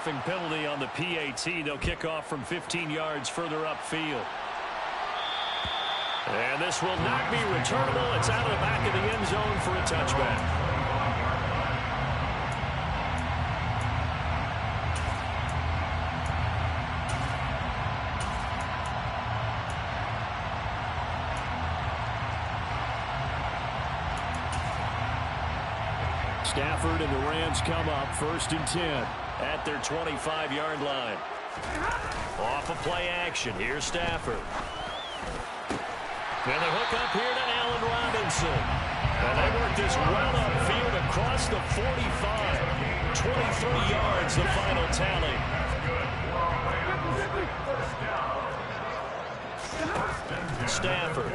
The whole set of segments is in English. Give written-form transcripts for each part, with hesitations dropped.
roughing penalty on the PAT. They'll kick off from 15 yards further upfield. And this will not be returnable. It's out of the back of the end zone for a touchback. Stafford and the Rams come up 1st and 10 at their 25-yard line. Off of play action. Here's Stafford. And they hook up here to Allen Robinson. And they work this well upfield across the 45. 23 yards, the final tally. Stafford.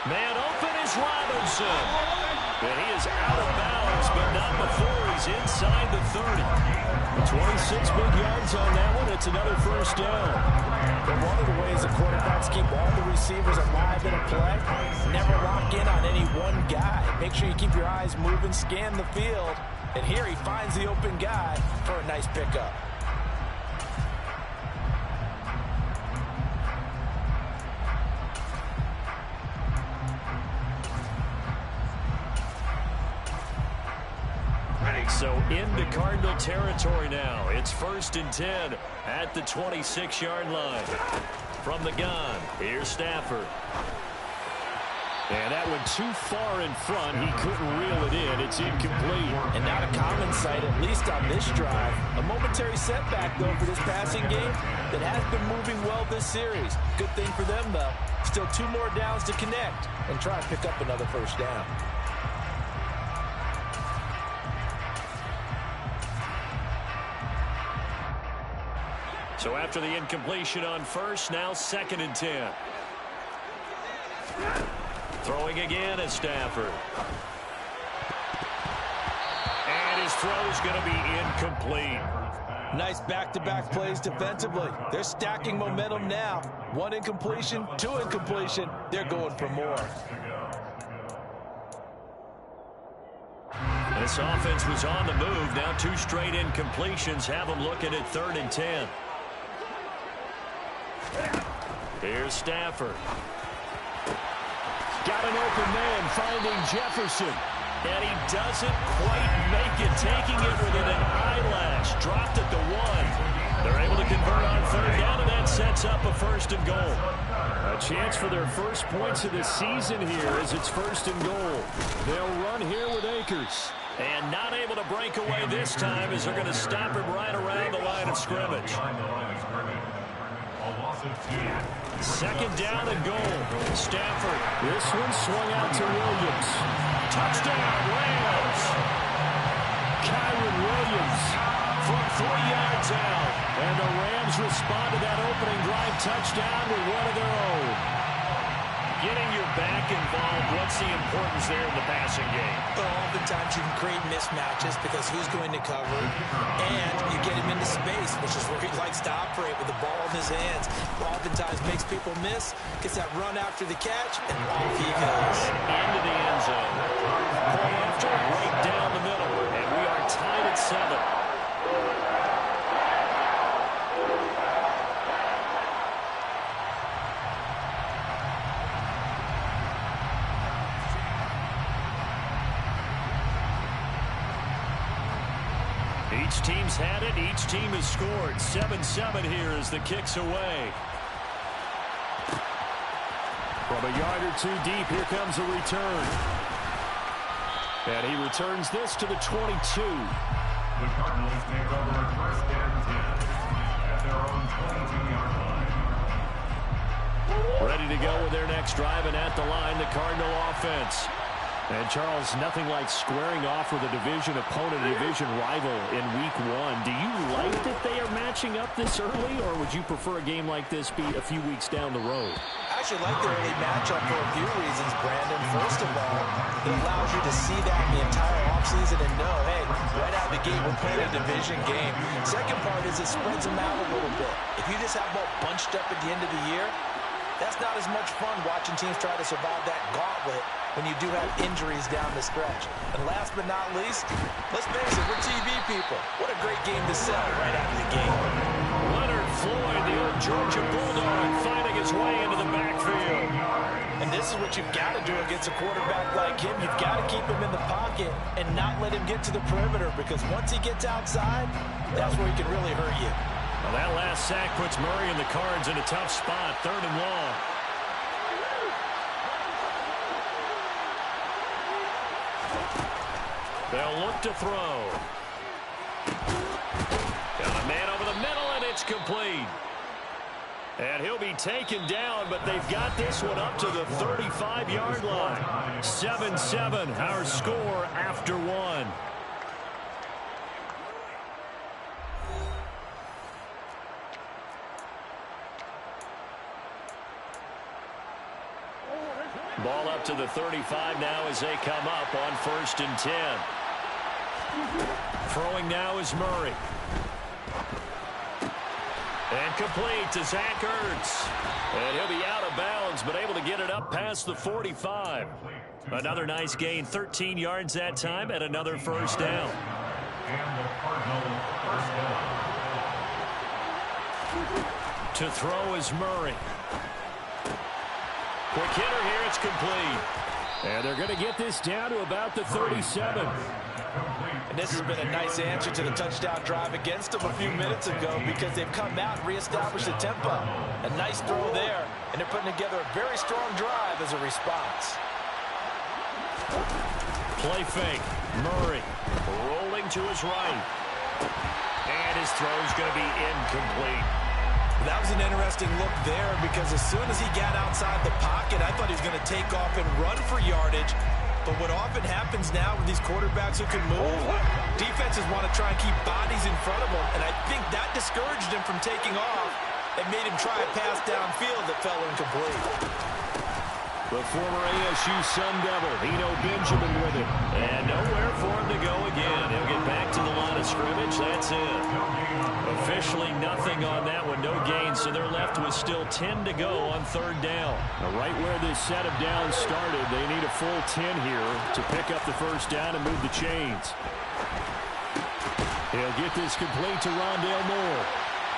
Man open is Robinson. And he is out of bounds, but not before he's inside the 30. 26 big yards on that one. It's another first down. And one of the ways the quarterbacks keep all the receivers alive in a play, never lock in on any one guy. Make sure you keep your eyes moving, scan the field. And here he finds the open guy for a nice pickup. So into Cardinal territory now. It's 1st and 10 at the 26-yard line. From the gun, here's Stafford. And that went too far in front. He couldn't reel it in. It's incomplete. And not a common sight, at least on this drive. A momentary setback, though, for this passing game that has been moving well this series. Good thing for them, though. Still 2 more downs to connect and try to pick up another first down. So after the incompletion on first, now 2nd and 10. Throwing again at Stafford. And his throw's going to be incomplete. Nice back-to-back plays defensively. They're stacking momentum now. 1 incompletion, 2 incompletion. They're going for more. This offense was on the move. Now 2 straight incompletions have them looking at 3rd and 10. Here's Stafford. Got an open man finding Jefferson. And he doesn't quite make it, taking it within an eyelash. Dropped at the 1. They're able to convert on 3rd down, and that sets up a 1st and goal. A chance for their first points of the season here as it's 1st and goal. They'll run here with Akers. And not able to break away this time as they're going to stop him right around the line of scrimmage. 2nd down and goal. Stafford. This one swung out to Williams. Touchdown, Rams. Kyron Williams from 3 yards out. And the Rams respond to that opening drive touchdown with one of their own. Getting your back involved, what's the importance there in the passing game? Well, oftentimes you can create mismatches because who's going to cover, and you get him into space, which is where he likes to operate with the ball in his hands. Oftentimes makes people miss, gets that run after the catch, and off he goes. Into the end zone. Point after, right down the middle, and we are tied at 7. Each team's had it. Each team has scored. 7-7 here as the kick's away. From a yard or 2 deep, here comes a return. And he returns this to the 22. The Cardinals take over 1st and 10 at their own 22-yard line. Ready to go with their next drive, and at the line, the Cardinal offense. And, Charles, nothing like squaring off with a division opponent, a division rival in Week 1. Do you like that they are matching up this early, or would you prefer a game like this be a few weeks down the road? I actually like the early matchup for a few reasons, Brandon. First of all, it allows you to see that in the entire offseason and know, hey, right out of the gate, we're playing a division game. Second part is it spreads them out a little bit. If you just have them all bunched up at the end of the year, that's not as much fun watching teams try to survive that gauntlet when you do have injuries down the stretch. And last but not least, let's face it, we're TV people. What a great game to sell right out of the gate. Leonard Floyd, the old Georgia Bulldog, finding his way into the backfield. And this is what you've got to do against a quarterback like him. You've got to keep him in the pocket and not let him get to the perimeter, because once he gets outside, that's where he can really hurt you. Well, that last sack puts Murray and the Cards in a tough spot, 3rd and long. They'll look to throw. Got a man over the middle, and it's complete. And he'll be taken down, but they've got this one up to the 35-yard line. 7-7, our score after one. Ball up to the 35 now as they come up on 1st and 10. Throwing now is Murray. And complete to Zach Ertz. And he'll be out of bounds, but able to get it up past the 45. Another nice gain, 13 yards that time, and another 1st down. To throw is Murray. Quick hitter here, it's complete. And they're going to get this down to about the 37. And this has been a nice answer to the touchdown drive against them a few minutes ago, because they've come out and reestablished the tempo. A nice throw there, and they're putting together a very strong drive as a response. Play fake. Murray rolling to his right. And his throw's going to be incomplete. That was an interesting look there, because as soon as he got outside the pocket, I thought he was going to take off and run for yardage. But what often happens now with these quarterbacks who can move, defenses want to try and keep bodies in front of them, and I think that discouraged him from taking off and made him try a pass downfield that fell incomplete. The former ASU Sun Devil, Eno Benjamin with it. And nowhere for him to go again. He'll get back to the line of scrimmage. That's it. Officially nothing on that one. No gain, so they're left with still 10 to go on 3rd down. Now, right where this set of downs started, they need a full 10 here to pick up the 1st down and move the chains. He'll get this complete to Rondale Moore.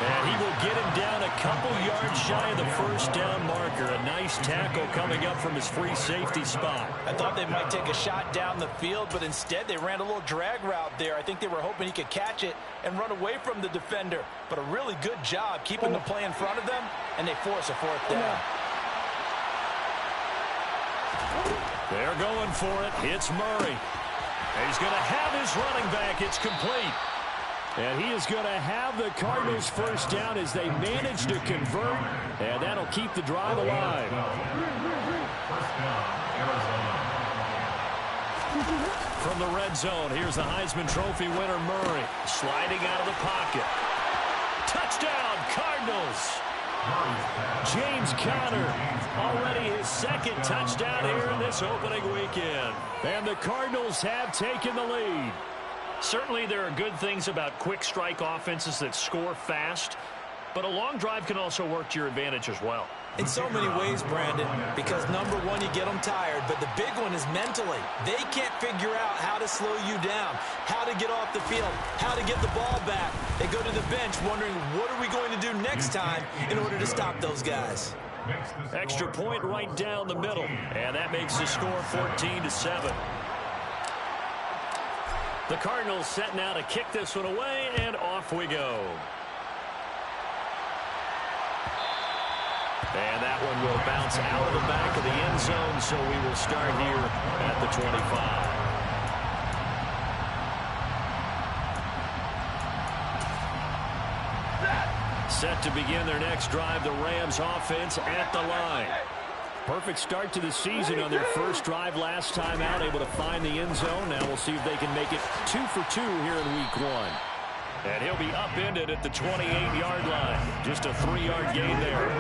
And he will get him down a couple yards shy of the 1st down marker. A nice tackle coming up from his free safety spot. I thought they might take a shot down the field, but instead they ran a little drag route there. I think they were hoping he could catch it and run away from the defender. But a really good job keeping the play in front of them, and they force a 4th down. They're going for it. It's Murray. He's going to have his running back. It's complete. And he is going to have the Cardinals' 1st down as they manage to convert, and that'll keep the drive alive. From the red zone, here's the Heisman Trophy winner, Murray, sliding out of the pocket. Touchdown, Cardinals! James Conner, already his 2nd touchdown here in this opening weekend. And the Cardinals have taken the lead. Certainly there are good things about quick strike offenses that score fast, but a long drive can also work to your advantage as well. In so many ways, Brandon, because number one, you get them tired, but the big one is mentally. They can't figure out how to slow you down, how to get off the field, how to get the ball back. They go to the bench wondering, what are we going to do next time in order to stop those guys? Extra point right down the middle, and that makes the score 14-7. The Cardinals set now to kick this one away, and off we go. And that one will bounce out of the back of the end zone, so we will start here at the 25. Set to begin their next drive, the Rams offense at the line. Perfect start to the season on their first drive last time out, able to find the end zone. Now we'll see if they can make it 2 for 2 here in week 1. And he'll be upended at the 28-yard line. Just a 3-yard gain there.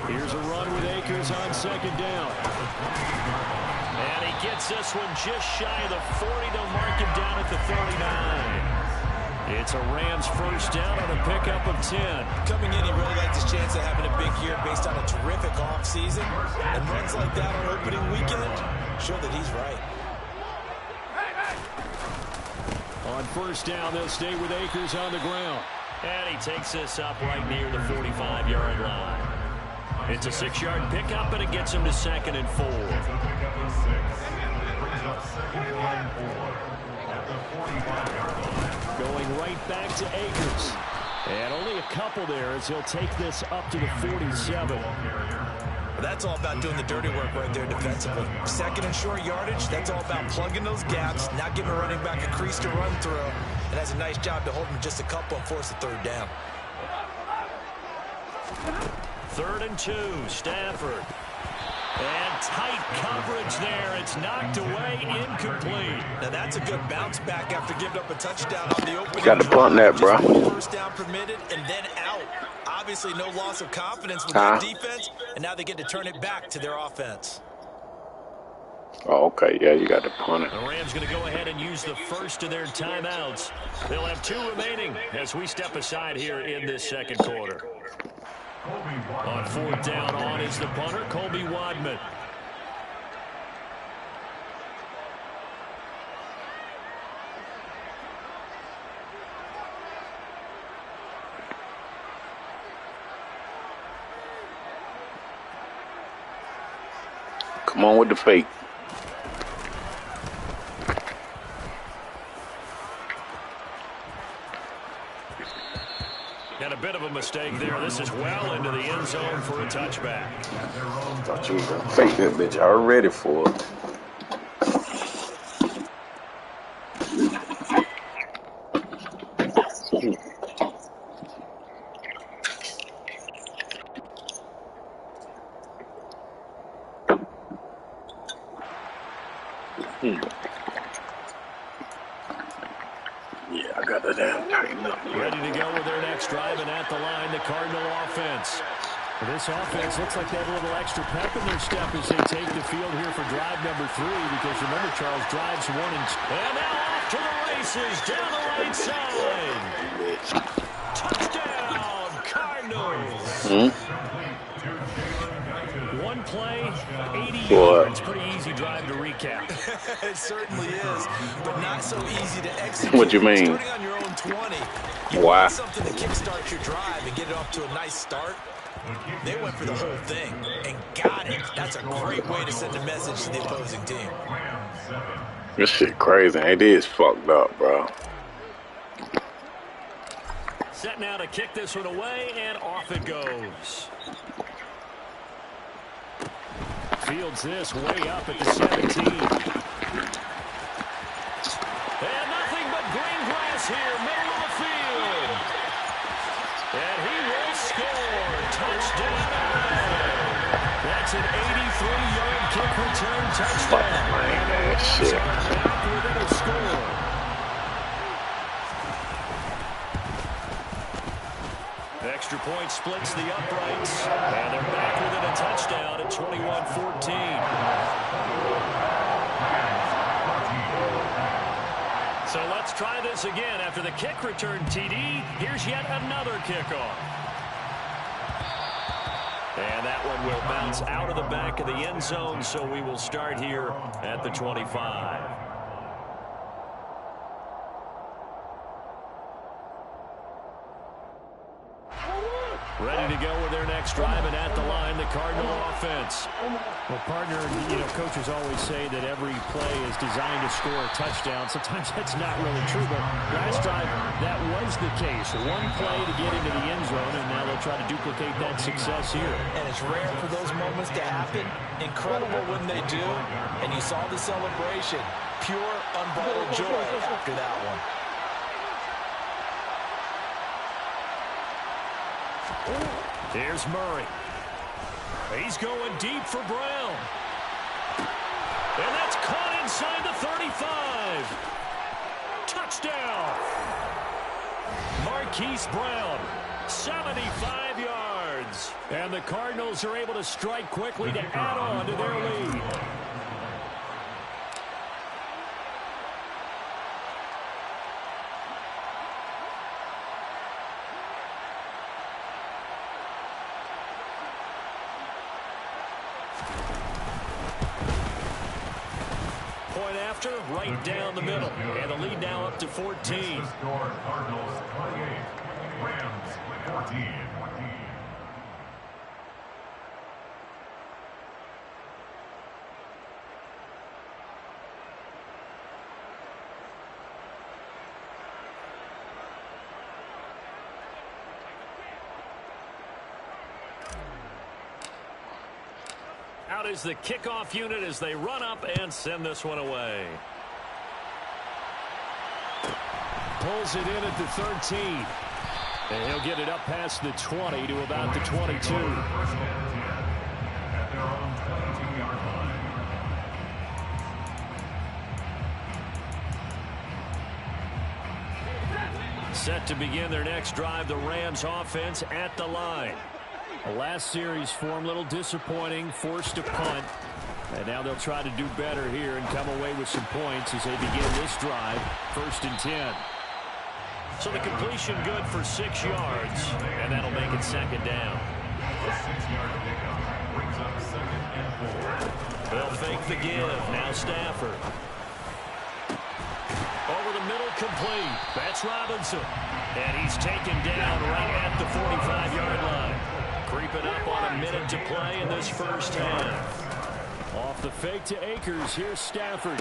Here's a run with Akers on 2nd down. And he gets this one just shy of the 40. They'll mark him down at the 39. It's a Rams first down on a pickup of 10. Coming in, he really likes his chance of having a big year based on a terrific offseason. And runs like that on opening weekend show that he's right. On first down, they'll stay with Akers on the ground. And he takes this up right near the 45-yard line. It's a 6-yard pickup, and it gets him to 2nd and 4. Going right back to Akers. And only a couple there as he'll take this up to the 47. Well, that's all about doing the dirty work right there defensively. 2nd and short yardage, that's all about plugging those gaps, not giving a running back a crease to run through, and has a nice job to hold him just a couple and force the 3rd down. 3rd and 2, Stafford. And tight coverage there. It's knocked away, incomplete. Now that's a good bounce back after giving up a touchdown on the opening. Got to punt that, bro. First down permitted and then out. Obviously no loss of confidence with that defense, and now they get to turn it back to their offense. Oh, okay. Yeah, you got to punt it. The Rams going to go ahead and use the first of their timeouts. They'll have 2 remaining as we step aside here in this 2nd quarter. On 4th down, on is the punter, Colby Wadman. Come on with the fake. And a bit of a mistake there. This is well into the end zone for a touchback. Thought you was going to fake that bitch. I was ready for it. Yeah, I got the damn tighten up. Ready to go with their next drive, and at the line, the Cardinal offense. Well, this offense looks like they have a little extra pep in their step as they take the field here for drive number 3, because remember, Charles, drives 1 and 2. And now off to the races down the right side. Touchdown, Cardinals. One play, 80 yards. Pretty easy drive to recap. It certainly is, but not so easy to execute. What you mean? Starting on your own 20, you Why? want something to kickstart your drive and get it off to a nice start. They went for the whole thing and got it. That's a great way to send a message to the opposing team. This shit crazy. It is fucked up, bro. Set now to kick this one away, and off it goes. Fields this way up at the 17. And nothing but green grass here, middle of the field. And he will score. Touchdown. That's an 83-yard kick return touchdown. Man, that shit. Back within a score. Extra point splits the uprights, and they're back within a touchdown at 21-14. So let's try this again. After the kick return TD, here's yet another kickoff. And that one will bounce out of the back of the end zone, so we will start here at the 25. Ready to go with their next drive, and at the line, the Cardinal offense. Well, partner, coaches always say that every play is designed to score a touchdown. Sometimes that's not really true, but last drive, that was the case. One play to get into the end zone, and now they'll try to duplicate that success here. And it's rare for those moments to happen. Incredible when they do. And you saw the celebration. Pure, unbridled joy after that one. Here's Murray. He's going deep for Brown. And that's caught inside the 35. Touchdown. Marquise Brown, 75 yards. And the Cardinals are able to strike quickly to add on to their lead. point after, right down the middle. And the lead now up to 14. The score, Cardinals 28, Rams 14. Out is the kickoff unit as they run up and send this one away. Pulls it in at the 13. And he'll get it up past the 20 to about the 22. First and 10 at their own 22-yard line. Set to begin their next drive, the Rams offense at the line. The last series form a little disappointing, forced a punt. And now they'll try to do better here and come away with some points as they begin this drive, 1st and 10. So the completion good for 6 yards, and that'll make it 2nd down. The 6-yard pickup brings up 2nd and 4. They'll fake the give. Now Stafford. Over the middle, complete. That's Robinson. And he's taken down right at the 45-yard line. Creeping up on a minute to play in this first half. Off the fake to Akers. Here's Stafford.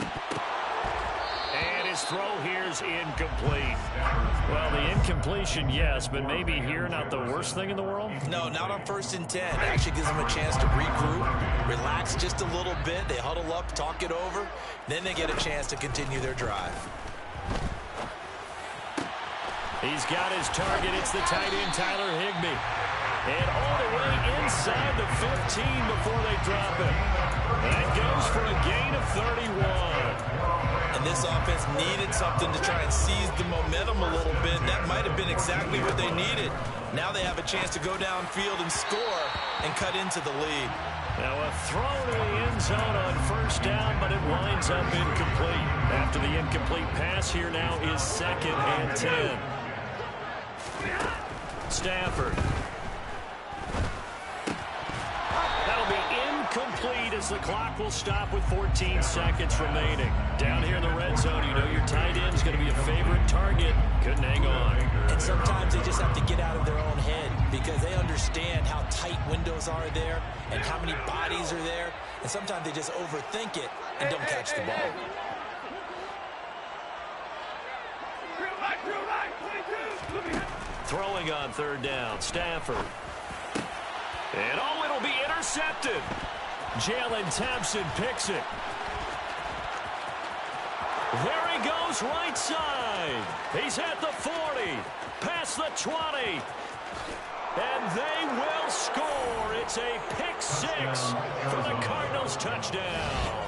And his throw here's incomplete. Well, the incompletion, yes, but maybe here not the worst thing in the world? No, not on 1st and 10. Actually gives them a chance to regroup, relax just a little bit. They huddle up, talk it over. Then they get a chance to continue their drive. He's got his target. It's the tight end, Tyler Higbee. And all the way inside the 15 before they drop it. That goes for a gain of 31. And this offense needed something to try and seize the momentum a little bit. That might have been exactly what they needed. Now they have a chance to go downfield and score and cut into the lead. Now a throw to the end zone on 1st down, but it winds up incomplete. After the incomplete pass, here now is 2nd and 10. Stafford. That'll be incomplete as the clock will stop with 14 seconds remaining. Down here in the red zone, you know your tight end's going to be a favorite target. Couldn't hang on. And sometimes they just have to get out of their own head because they understand how tight windows are there and how many bodies are there. And sometimes they just overthink it and don't catch the ball. Throwing on 3rd down, Stafford. And oh, it'll be intercepted. Jalen Thompson picks it. There he goes, right side. He's at the 40, past the 20. And they will score. It's a pick 6 for the Cardinals touchdown.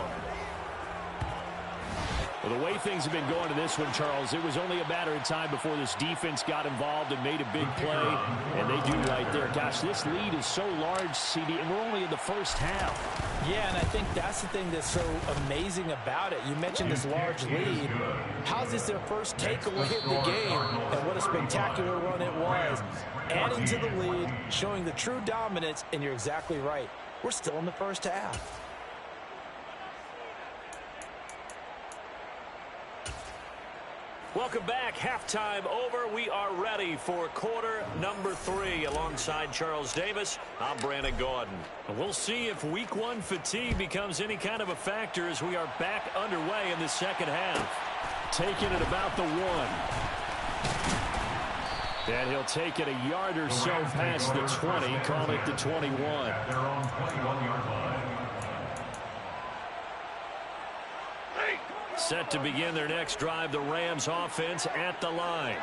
Well, the way things have been going to this one, Charles, it was only a matter of time before this defense got involved and made a big play, and they do right there. Gosh, this lead is so large, CD, and we're only in the first half. Yeah, and I think that's the thing that's so amazing about it. You mentioned this large lead. How's this their first takeaway in the game? And what a spectacular run it was. Adding to the lead, showing the true dominance, and you're exactly right. We're still in the first half. Welcome back. Halftime over. We are ready for quarter number 3. Alongside Charles Davis, I'm Brandon Gaudin. And we'll see if week 1 fatigue becomes any kind of a factor as we are back underway in the second half. Taking it about the 1. And he'll take it a yard or so past the 20, call it the 21. At their own 21-yard line. Set to begin their next drive, the Rams offense at the line.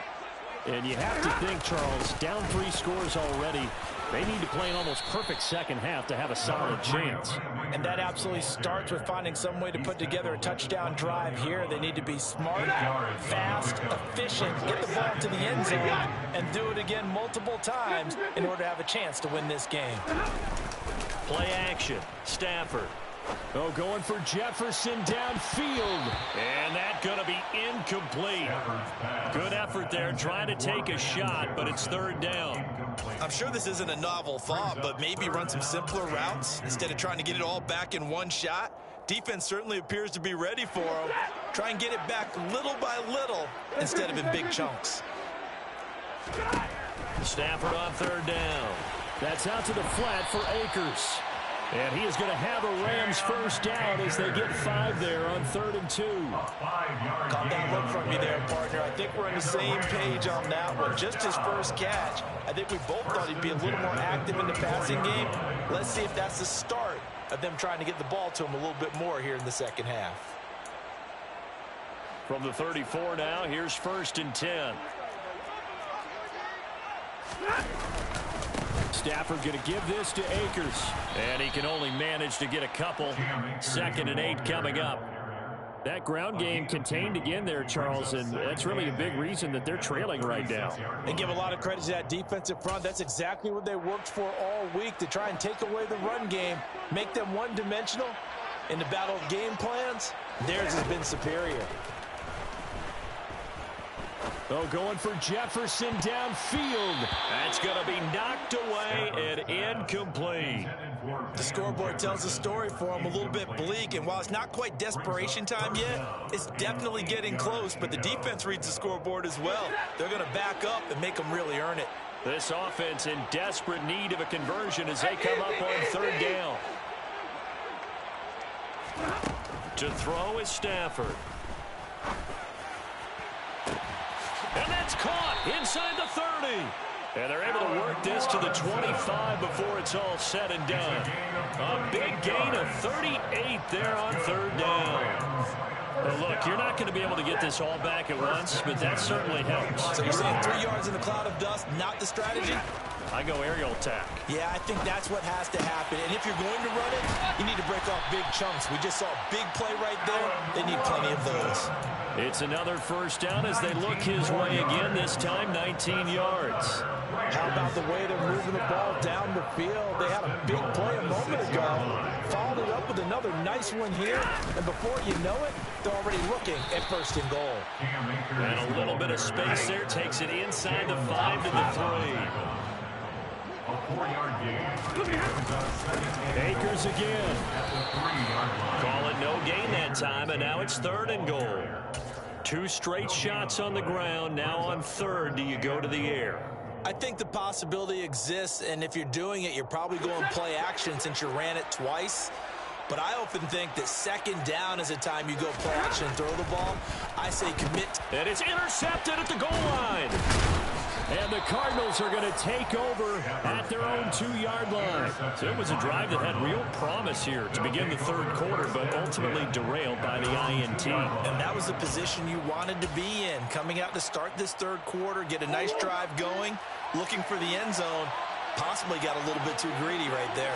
And you have to think, Charles, down 3 scores already. They need to play an almost perfect second half to have a solid chance. And that absolutely starts with finding some way to put together a touchdown drive here. They need to be smart, fast, efficient, get the ball to the end zone, and do it again multiple times in order to have a chance to win this game. Play action. Stafford. Oh, going for Jefferson downfield. And that's going to be incomplete. Good effort there, trying to take a shot, but it's 3rd down. I'm sure this isn't a novel thought, but maybe run some simpler routes instead of trying to get it all back in one shot. defense certainly appears to be ready for him. Try and get it back little by little instead of in big chunks. Stafford on third down. That's out to the flat for Akers. And he is going to have a Rams first down as they get 5 there on 3rd and 2. Caught that look from you there, partner. I think we're on the same page on that one. Just his first catch. I think we both thought he'd be a little more active in the passing game. Let's see if that's the start of them trying to get the ball to him a little bit more here in the second half. From the 34 now, here's 1st and 10. Stafford going to give this to Akers. And he can only manage to get a couple. 2nd and 8 coming up. That ground game contained again there, Charles, and that's really a big reason that they're trailing right now. And give a lot of credit to that defensive front. That's exactly what they worked for all week, to try and take away the run game, make them one-dimensional. In the battle of game plans, theirs has been superior. Oh, going for Jefferson downfield. That's going to be knocked away and incomplete. The scoreboard tells a story for him, a little bit bleak, and while it's not quite desperation time yet, it's definitely getting close, but the defense reads the scoreboard as well. They're going to back up and make them really earn it. This offense in desperate need of a conversion as they come up on 3rd down. To throw is Stafford. And that's caught inside the 30. And they're able to work this to the 25 before it's all said and done. A big gain of 38 there on 3rd down. Well, look, you're not going to be able to get this all back at once, but that certainly helps. So you're saying 3 yards in the cloud of dust, not the strategy? I go aerial attack. Yeah, I think that's what has to happen. And if you're going to run it, you need to break off big chunks. We just saw a big play right there. They need plenty of those. It's another first down as they look his way again, this time 19 yards. How about the way they're moving the ball down the field? They had a big play a moment ago. Followed it up with another nice one here. And before you know it, they're already looking at 1st and goal. And a little bit of space there takes it inside the 5 to the 3. A 4-yard gain. Akers again. Call it no gain that time, and now it's 3rd and goal. 2 straight shots on the ground. Now on 3rd, do you go to the air? I think the possibility exists, and if you're doing it, you're probably going play action since you ran it twice. But I often think that 2nd down is a time you go play action and throw the ball. I say commit. And it's intercepted at the goal line. And the Cardinals are going to take over at their own 2-yard line. So it was a drive that had real promise here to begin the 3rd quarter, but ultimately derailed by the INT. And that was the position you wanted to be in. Coming out to start this 3rd quarter, get a nice drive going, looking for the end zone. Possibly got a little bit too greedy right there.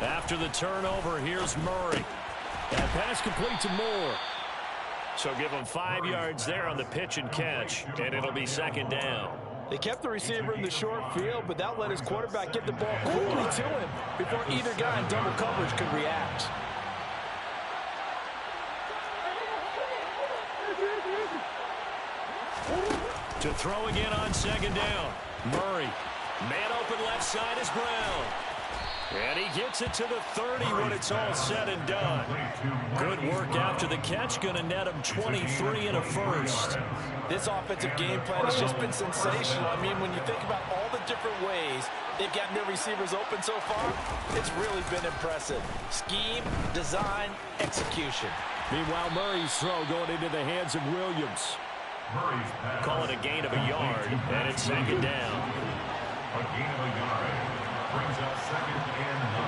After the turnover, here's Murray. That pass complete to Moore. So give him 5 yards there on the pitch and catch, and it'll be 2nd down. They kept the receiver in the short field, but that let his quarterback get the ball quickly to him before either guy in double coverage could react. To throw again on 2nd down. Murray. Man open left side is Brown. And he gets it to the 30 when it's all said and done. Good work after the catch. Going to net him 23 and a first. This offensive game plan has just been sensational. I mean, when you think about all the different ways they've gotten their receivers open so far, it's really been impressive. Scheme, design, execution. Meanwhile, Murray's throw going into the hands of Williams. Call it a gain of a yard, and it's 2nd down. A gain of a yard brings up 2nd and 9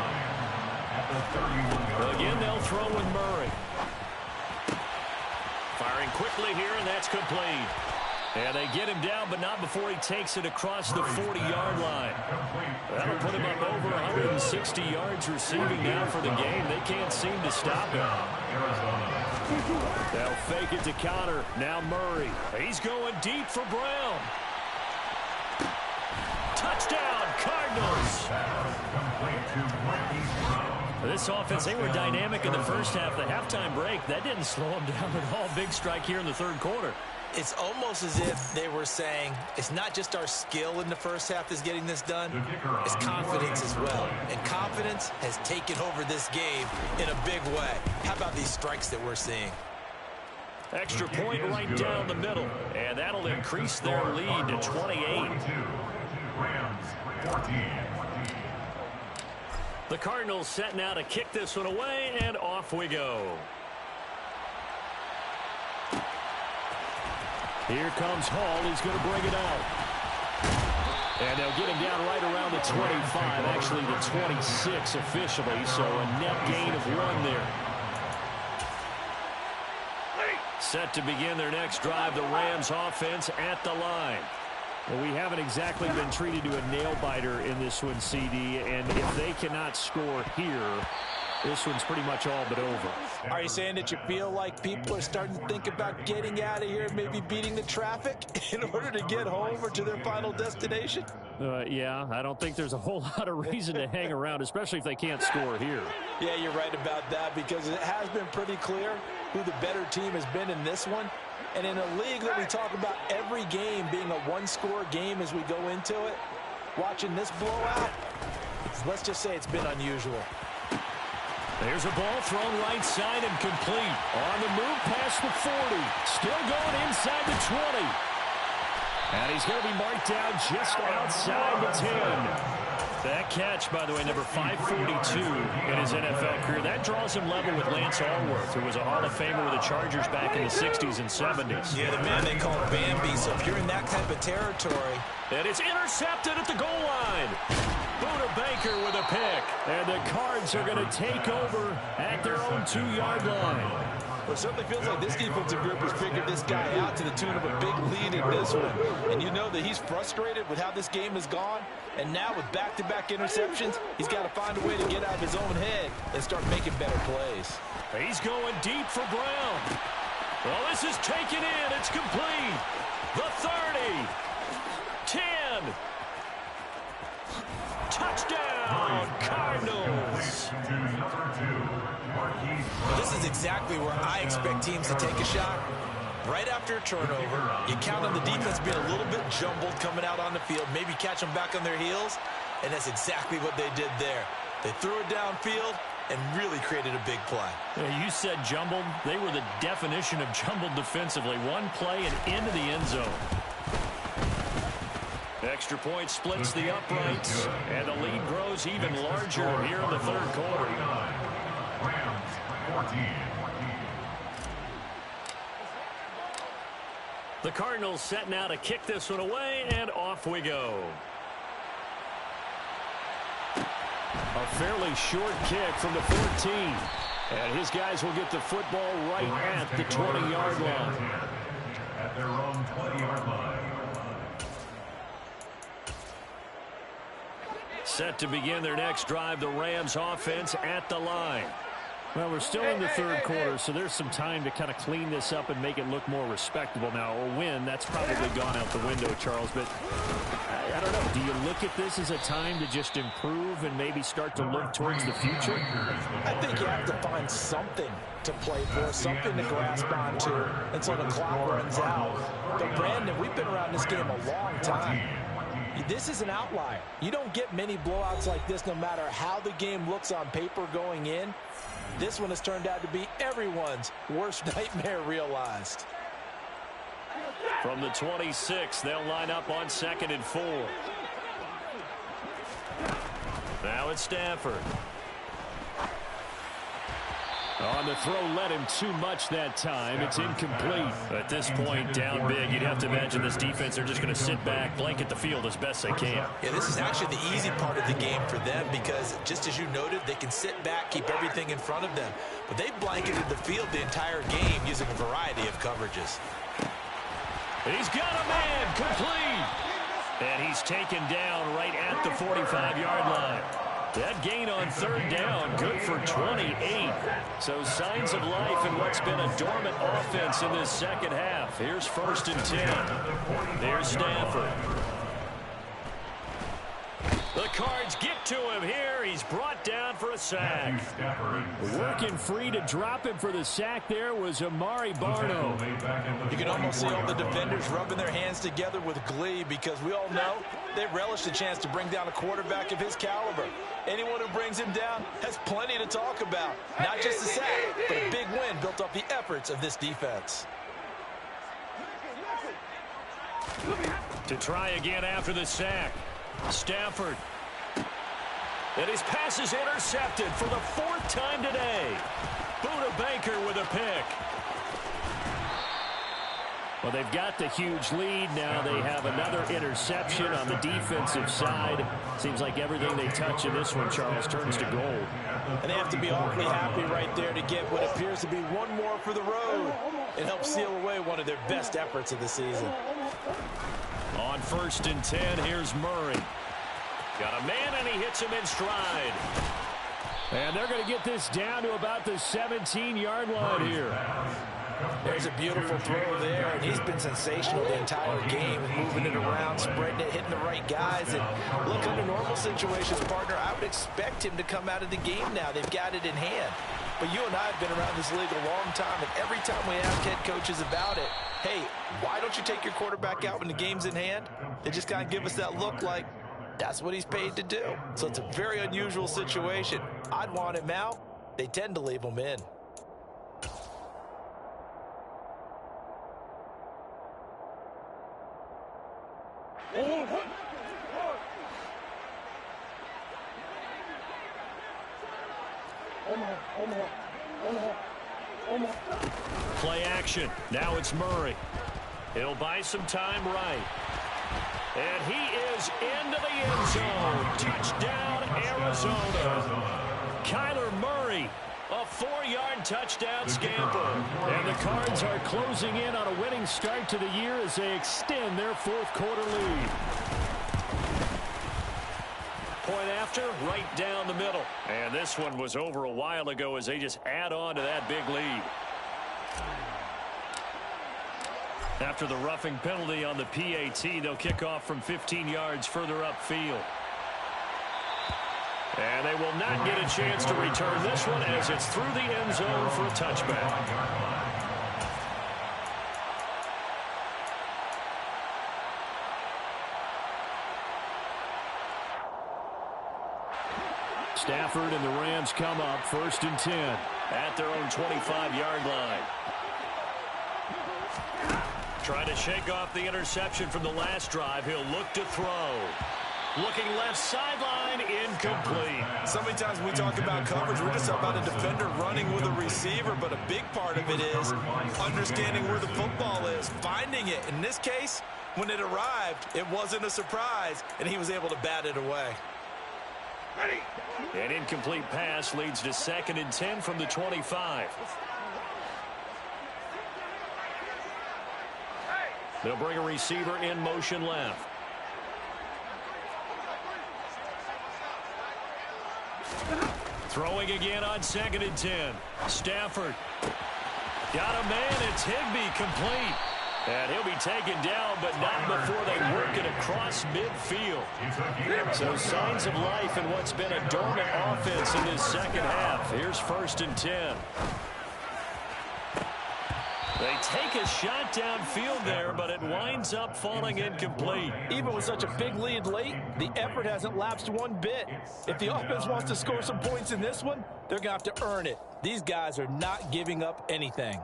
at the 31-yard line. Again, they'll throw with Murray. Firing quickly here, and that's complete. And they get him down, but not before he takes it across the 40-yard line. That'll put him up over 160 yards receiving now for the game. They can't seem to stop him. They'll fake it to Connor. Now Murray. He's going deep for Brown. Touchdown, Cardinals. This offense, they were dynamic in the first half. The halftime break, that didn't slow them down at all. Big strike here in the 3rd quarter. It's almost as if they were saying, it's not just our skill in the first half that's getting this done, it's confidence as well. And confidence has taken over this game in a big way. How about these strikes that we're seeing? Extra point right down the middle, and that'll increase their lead to 28. The Cardinals set now to kick this one away, and off we go. Here comes Hall. He's going to bring it out. And they'll get him down right around the 25, actually the 26 officially, so a net gain of 1 there. Set to begin their next drive, the Rams offense at the line. Well, we haven't exactly been treated to a nail-biter in this one, CD, and if they cannot score here, this one's pretty much all but over. Are you saying that you feel like people are starting to think about getting out of here, maybe beating the traffic in order to get home or to their final destination? Yeah, I don't think there's a whole lot of reason to hang around, especially if they can't score here. Yeah, you're right about that, because it has been pretty clear who the better team has been in this one. And in a league that we talk about every game being a one-score game as we go into it, watching this blowout, let's just say it's been unusual. There's a ball thrown right side and complete. On the move past the 40. Still going inside the 20. And he's going to be marked down just outside the 10. That catch, by the way, number 542 in his NFL career. That draws him level with Lance Allworth, who was a Hall of Famer with the Chargers back in the 60s and 70s. Yeah, the man they call Bambi. So if you're in that type of territory. And it's intercepted at the goal line. Buda Baker with a pick. And the Cards are going to take over at their own 2-yard line. Well, it certainly feels like this defensive group has figured this guy out to the tune of a big lead in this one. And you know that he's frustrated with how this game has gone. And now with back-to-back interceptions, he's got to find a way to get out of his own head and start making better plays. He's going deep for Brown. Well, this is taken in. It's complete. The 30. 10. Touchdown, Cardinals. Well, this is exactly where I expect teams to take a shot. Right after a turnover, you count on the defense being a little bit jumbled coming out on the field, maybe catch them back on their heels, and that's exactly what they did there. They threw it downfield and really created a big play. Yeah, you said jumbled. They were the definition of jumbled defensively. One play and into the end zone. Extra point splits the uprights, and the lead grows even larger here in the third quarter. The Cardinals set now to kick this one away, and off we go. A fairly short kick from the 14. And his guys will get the football right at the 20-yard line. At their own 20-yard line. Set to begin their next drive, the Rams offense at the line. Well, we're still in the third quarter, so there's some time to kind of clean this up and make it look more respectable. Now, a win, that's probably gone out the window, Charles, but I don't know. Do you look at this as a time to just improve and maybe start to look towards the future? I think you have to find something to play for, something to grasp onto until the clock runs out. But, Brandon, we've been around this game a long time. This is an outlier. You don't get many blowouts like this no matter how the game looks on paper going in. This one has turned out to be everyone's worst nightmare realized. From the 26, they'll line up on 2nd and 4. Now it's Stafford. On the throw, led him too much that time. It's incomplete. At this point, down big, you'd have to imagine this defense, they're just going to sit back, blanket the field as best they can. Yeah, this is actually the easy part of the game for them because, just as you noted, they can sit back, keep everything in front of them. But they blanketed the field the entire game using a variety of coverages. He's got a man, complete. And he's taken down right at the 45-yard line. That gain on 3rd down, good for 28. So signs of life in what's been a dormant offense in this second half. Here's 1st and 10. There's Stafford. The Cards get to him here. He's brought down for a sack. Working free to drop him for the sack there was Amari Barno. You can almost see all the defenders rubbing their hands together with glee because we all know they relish the chance to bring down a quarterback of his caliber. Anyone who brings him down has plenty to talk about. Not just a sack, but a big win built off the efforts of this defense. To try again after the sack. Stafford. And his pass is intercepted for the 4th time today. Buda Baker with a pick. Well, they've got the huge lead. Now they have another interception on the defensive side. Seems like everything they touch in this one, Charles, turns to gold. And they have to be awfully happy right there to get what appears to be one more for the road. It helps seal away one of their best efforts of the season. On 1st and 10, here's Murray. Got a man, and he hits him in stride. And they're going to get this down to about the 17-yard line here. There's a beautiful throw there, and he's been sensational the entire game, moving it around, spreading it, hitting the right guys. And look, under normal situations, partner, I would expect him to come out of the game now. They've got it in hand. But you and I have been around this league a long time, and every time we ask head coaches about it, hey, why don't you take your quarterback out when the game's in hand? They just kind of give us that look like that's what he's paid to do. So it's a very unusual situation. I'd want him out. They tend to leave him in. Play action. Now it's Murray. He'll buy some time right. And he is into the end zone. Touchdown, Arizona. Kyler Murray, a 4-yard touchdown scamper. And the Cards are closing in on a winning start to the year as they extend their 4th quarter lead. Point after, right down the middle. And this one was over a while ago as they just add on to that big lead. After the roughing penalty on the PAT, they'll kick off from 15 yards further upfield. And they will not get a chance to return this one as it's through the end zone for a touchback. Stafford and the Rams come up 1st and 10 at their own 25-yard line. Trying to shake off the interception from the last drive. He'll look to throw. Looking left sideline, incomplete. So many times when we talk about coverage, we're just about a defender running with a receiver, but a big part of it is understanding where the football is, finding it. In this case, when it arrived, it wasn't a surprise, and he was able to bat it away. An incomplete pass leads to 2nd and 10 from the 25. They'll bring a receiver in motion left. Throwing again on 2nd and 10. Stafford. Got a man. It's Higbee complete. And he'll be taken down, but not before they work it across midfield. So signs of life in what's been a dormant offense in this second half. Here's 1st and 10. They take a shot downfield there, but it winds up falling incomplete. Even with such a big lead late, the effort hasn't lapsed one bit. If the offense wants to score some points in this one, they're going to have to earn it. These guys are not giving up anything.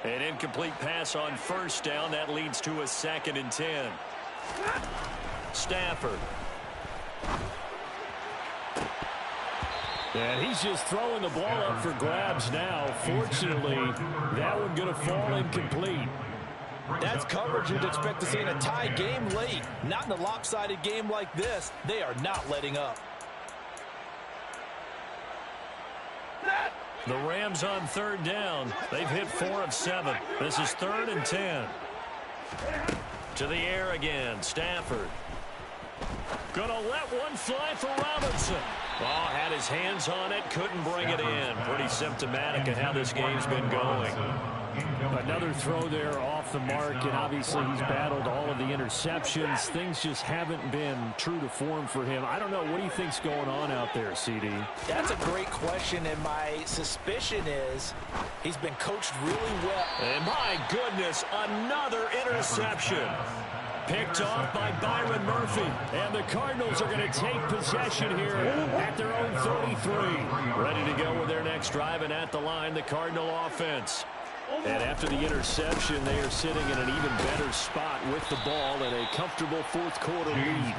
An incomplete pass on 1st down. That leads to a 2nd and 10. Stafford. And he's just throwing the ball up for grabs now. Fortunately, that one going to fall incomplete. That's coverage you'd expect to see in a tie game late. Not in a lopsided game like this. They are not letting up. The Rams on 3rd down. They've hit 4 of 7. This is 3rd and 10. To the air again. Stafford. Gonna let one fly for Robinson. Oh, had his hands on it. Couldn't bring it in. Pretty symptomatic of how this game's been going. Another throw there off the mark, and obviously he's battled all of the interceptions. Things just haven't been true to form for him. I don't know. What do you think's going on out there, CD? That's a great question, and my suspicion is he's been coached really well. And my goodness, another interception. Picked off by Byron Murphy. And the Cardinals are going to take possession here at their own 33. Ready to go with their next drive, and at the line, the Cardinal offense. And after the interception, they are sitting in an even better spot with the ball and a comfortable fourth quarter lead.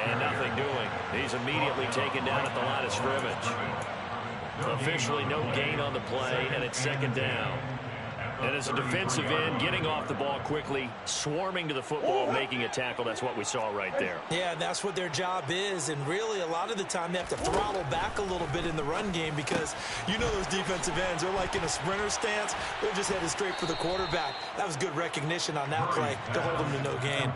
And nothing doing. He's immediately taken down at the line of scrimmage. Officially no gain on the play, and it's second down. And as a defensive end, getting off the ball quickly, swarming to the football, making a tackle, that's what we saw right there. Yeah, that's what their job is, and really a lot of the time they have to throttle back a little bit in the run game because you know those defensive ends, they're like in a sprinter stance. They're just headed straight for the quarterback. That was good recognition on that play to hold them to no gain.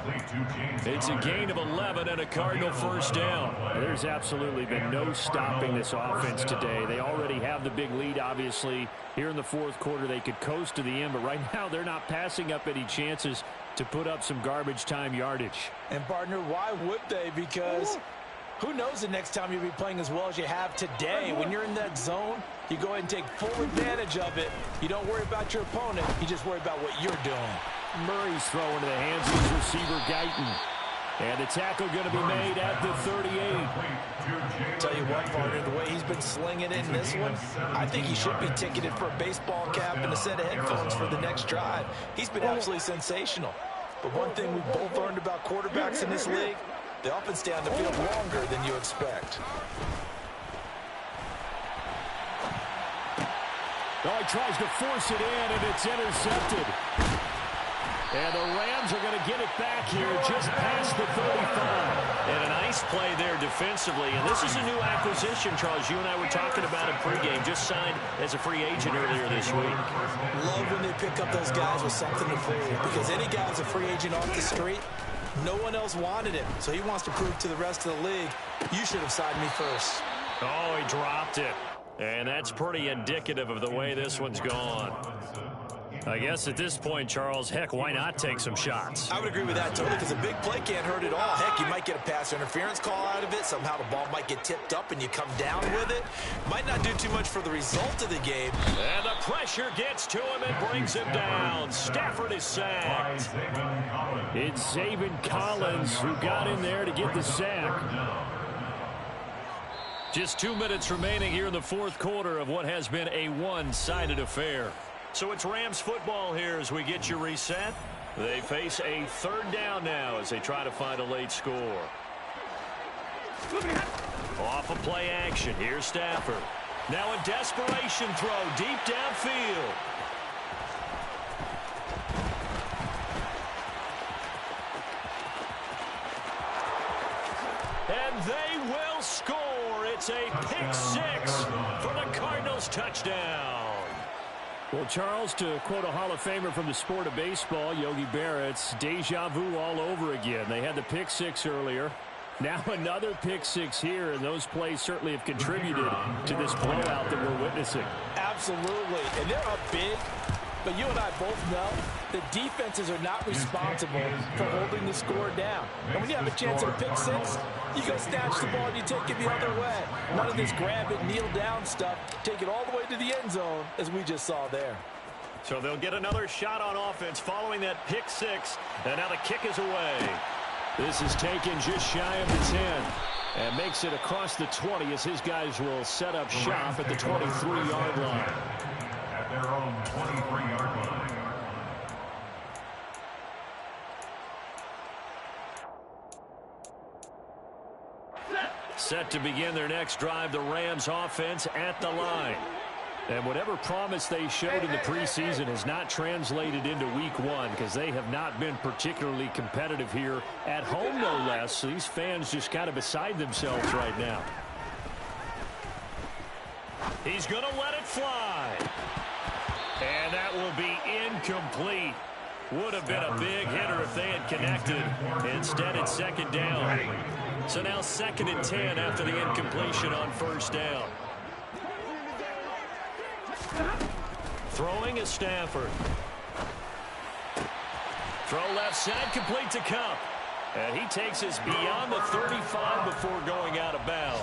It's a gain of 11 and a Cardinal first down. There's absolutely been no stopping this offense today. They already have the big lead, obviously. Here in the fourth quarter, they could coast to the end, but right now they're not passing up any chances to put up some garbage time yardage. And, partner, why would they? Because who knows the next time you'll be playing as well as you have today. When you're in that zone, you go ahead and take full advantage of it. You don't worry about your opponent. You just worry about what you're doing. Murray's throw into the hands of his receiver, Guyton. And the tackle going to be made at the 38. Tell you what, partner, the way he's been slinging it in this one, I think he should be ticketed for a baseball cap and a set of headphones for the next drive. He's been absolutely sensational. But one thing we've both learned about quarterbacks in this league, they often stay on the field longer than you expect. Oh, he tries to force it in, and it's intercepted. And the Rams are going to get it back here just past the 35. And a nice play there defensively. And this is a new acquisition, Charles. You and I were talking about it pregame. Just signed as a free agent earlier this week. Love when they pick up those guys with something to prove. Because any guy who's a free agent off the street, no one else wanted him. So he wants to prove to the rest of the league, you should have signed me first. Oh, he dropped it. And that's pretty indicative of the way this one's gone. I guess at this point, Charles, heck, why not take some shots? I would agree with that totally because a big play can't hurt at all. Heck, you might get a pass interference call out of it. Somehow the ball might get tipped up and you come down with it. Might not do too much for the result of the game. And the pressure gets to him and brings him down. Stafford is sacked. It's Zaven Collins who got in there to get the sack. Just 2 minutes remaining here in the fourth quarter of what has been a one-sided affair. So it's Rams football here as we get you reset. They face a third down now as they try to find a late score. Off of play action. Here's Stafford. Now a desperation throw deep downfield. And they will score. It's a pick six for the Cardinals touchdown. Well, Charles, to quote a Hall of Famer from the sport of baseball, Yogi Berra, it's deja vu all over again. They had the pick six earlier. Now another pick six here, and those plays certainly have contributed to this blowout that we're witnessing. Absolutely, and they're up big. But you and I both know that defenses are not responsible for holding the score down. And when you have a chance at a pick six, you go snatch the ball and you take it the other way. None of this grab it, kneel down stuff. Take it all the way to the end zone, as we just saw there. So they'll get another shot on offense following that pick six. And now the kick is away. This is taken just shy of the 10. And makes it across the 20 as his guys will set up shop at the 23-yard line. At their own 23-yard line. Set to begin their next drive, the Rams offense at the line. And whatever promise they showed in the preseason has not translated into week one because they have not been particularly competitive here at home, no less. So these fans just kind of beside themselves right now. He's going to let it fly. And that will be incomplete. Would have been a big hitter if they had connected. Instead, it's second down. So now 2nd and 10 after the incompletion on first down. Throwing is Stafford. Throw left side, complete to Cup. And he takes us beyond the 35 before going out of bounds.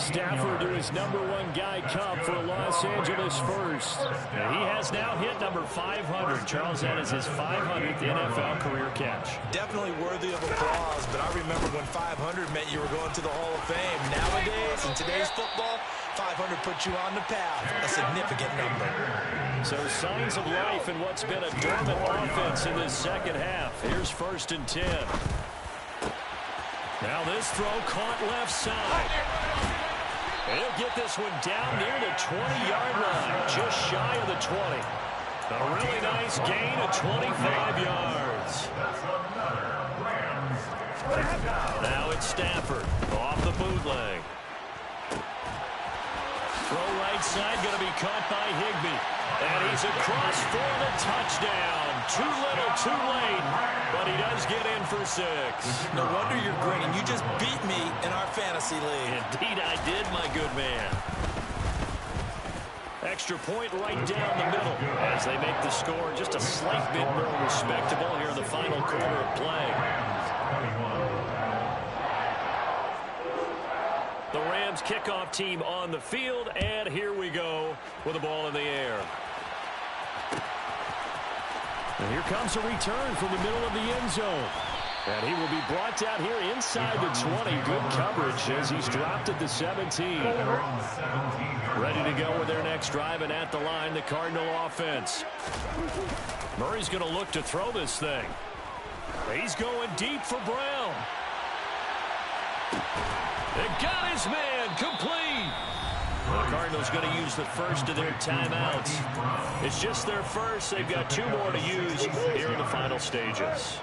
Stafford to his #1 guy, Cup, for Los Angeles first. And he has now hit number 500. Charles, that is his 500th NFL career catch. Definitely worthy of applause, but I remember when 500 meant you were going to the Hall of Fame. Nowadays, in today's football, 500 puts you on the path, a significant number. So signs of life in what's been a dormant offense in this second half. Here's 1st and 10. Now this throw caught left side. He'll get this one down near the 20-yard line, just shy of the 20. A really nice gain of 25 yards. Now it's Stafford off the bootleg. Throw right side, going to be caught by Higbee. And he's across for the touchdown. Too little, too late, but he does get in for 6. No wonder you're grinning. You just beat me in our fantasy league. Indeed I did, my good man. Extra point right down the middle as they make the score just a slight bit more respectable here in the final quarter of play. The Rams kickoff team on the field, and here we go with the ball in the air. And here comes a return from the middle of the end zone. And he will be brought down here inside the 20. Good coverage as he's dropped at the 17. Ready to go with their next drive, and at the line, the Cardinal offense. Murray's going to look to throw this thing. He's going deep for Brown. They got his man complete. The Cardinals going to use the first of their timeouts. It's just their first. They've got 2 more to use here in the final stages.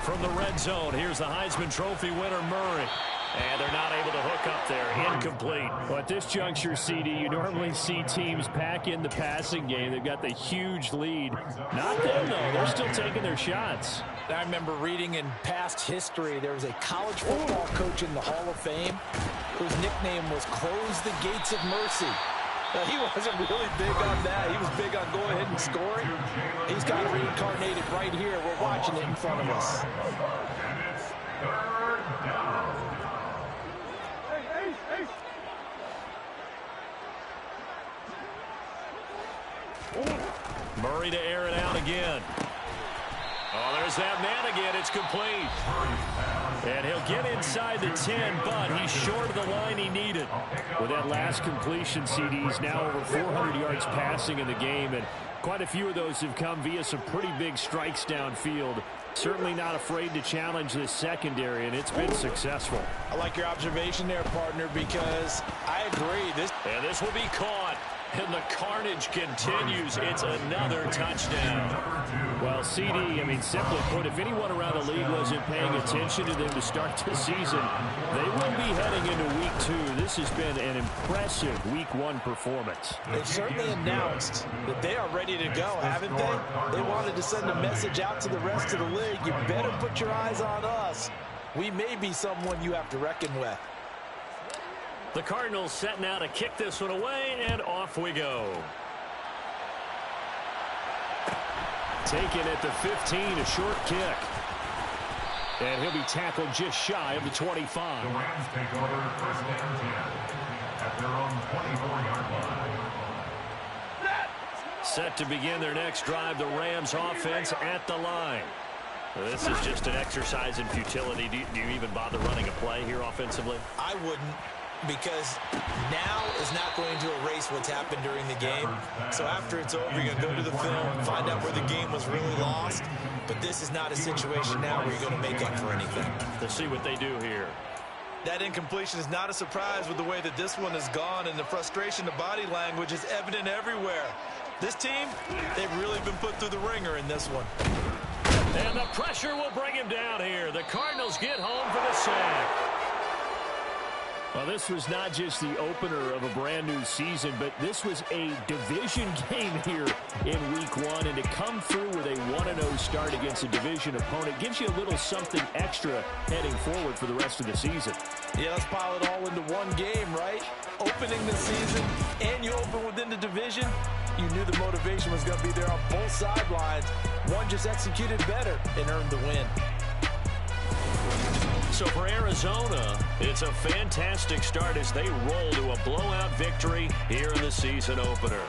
From the red zone, here's the Heisman Trophy winner, Murray. And they're not able to hook up there. Incomplete. Well, at this juncture, CD, you normally see teams pack in the passing game. They've got the huge lead. Not them, though. They're still taking their shots. I remember reading in past history there was a college football coach in the Hall of Fame whose nickname was Close the Gates of Mercy. Now, he wasn't really big on that. He was big on go ahead and scoring. He's got it reincarnated right here. We're watching it in front of us. Murray to air it out again. Oh, there's that man again. It's complete. And he'll get inside the 10, but he's short of the line he needed. With that last completion, CD's now over 400 yards passing in the game, and quite a few of those have come via some pretty big strikes downfield. Certainly not afraid to challenge this secondary, and it's been successful. I like your observation there, partner, because I agree. And this will be caught. And the carnage continues. It's another touchdown. Well, CD, I mean, simply put, if anyone around the league wasn't paying attention to them to start the season, they will be heading into Week 2. This has been an impressive Week 1 performance. They've certainly announced that they are ready to go, haven't they? They wanted to send a message out to the rest of the league. You better put your eyes on us. We may be someone you have to reckon with. The Cardinals set now to kick this one away, and off we go. Taken at the 15, a short kick. And he'll be tackled just shy of the 25. The Rams take over 1st and 10 at their own 24-yard line. Set to begin their next drive, the Rams offense at the line. This is just an exercise in futility. Do you even bother running a play here offensively? I wouldn't, because now is not going to erase what's happened during the game. So after it's over, you're going to go to the film, find out where the game was really lost. But this is not a situation now where you're going to make up for anything. We'll see what they do here. That incompletion is not a surprise with the way that this one has gone, and the frustration, the body language is evident everywhere. This team, they've really been put through the ringer in this one. And the pressure will bring him down here. The Cardinals get home for the sack. Well, this was not just the opener of a brand new season, but this was a division game here in Week 1. And to come through with a 1-0 start against a division opponent gives you a little something extra heading forward for the rest of the season. Yeah, let's pile it all into one game, right? Open opening the season and you open within the division, you knew the motivation was going to be there on both sidelines. One just executed better and earned the win. So for Arizona, it's a fantastic start as they roll to a blowout victory here in the season opener.